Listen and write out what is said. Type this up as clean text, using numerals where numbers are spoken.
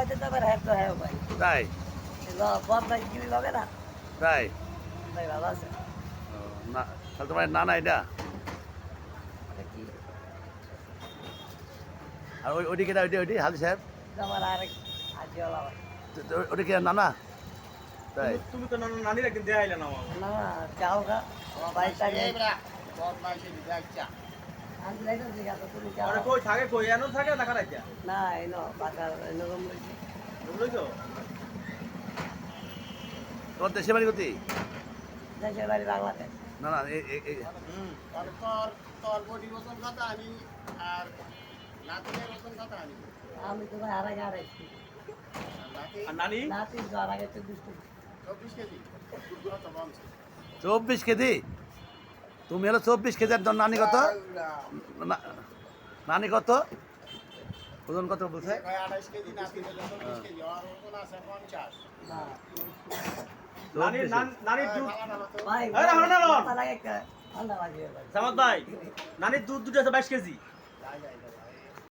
বাড়িতে যাবার হ্যাঁ তো হ্যাঁ ভাই তাই বদলাই গিরি লগে না তাই ভাই ভালো আছে ও, না তাহলে তোমার না এটা এটা কি আর ওইদিকে ওইটি হাজি সাহেব এটা আমার আরেক আজিওয়ালা ভাই ওদিকে নানা তাই তুমি তো নানির একদিন দেয়া আইলে না আমার না যাও গা আমার বাড়িটা নিয়ে আমি লাইলাম ঠিক আছে তুমি যাও আরে কই থাকে কই এনো থাকে দেখা রাইতা না এনো বাজার এনো রুম লইছি বুঝলি তো তোমার দেশের বাড়ি কোথায় দেশের বাড়ি বাংলাদেশ না না তোর বডি ওজন কত আনি আর নাতিনের ওজন কত আনি আমি তো ভাই আড়াই আড়াইছি নাতি আর নানি নাতি তো আর আগে 24 কেজি 24 কেজি কত বলছে 24 কেজি তুমি হলো 24 কেজি আর তোর নানি কত নানি কত ওজন কত বলছে 28 কেজি নাতি হলো 24 কেজি আর ওজন আছে 50 না নানির দুধ ভাই এই রাখো না, রাখো। মাথা লাগে একটা ঠান্ডা লাগে ভাই জামাত ভাই নানির দুধ দুটো আছে 22 কেজি যাই যাই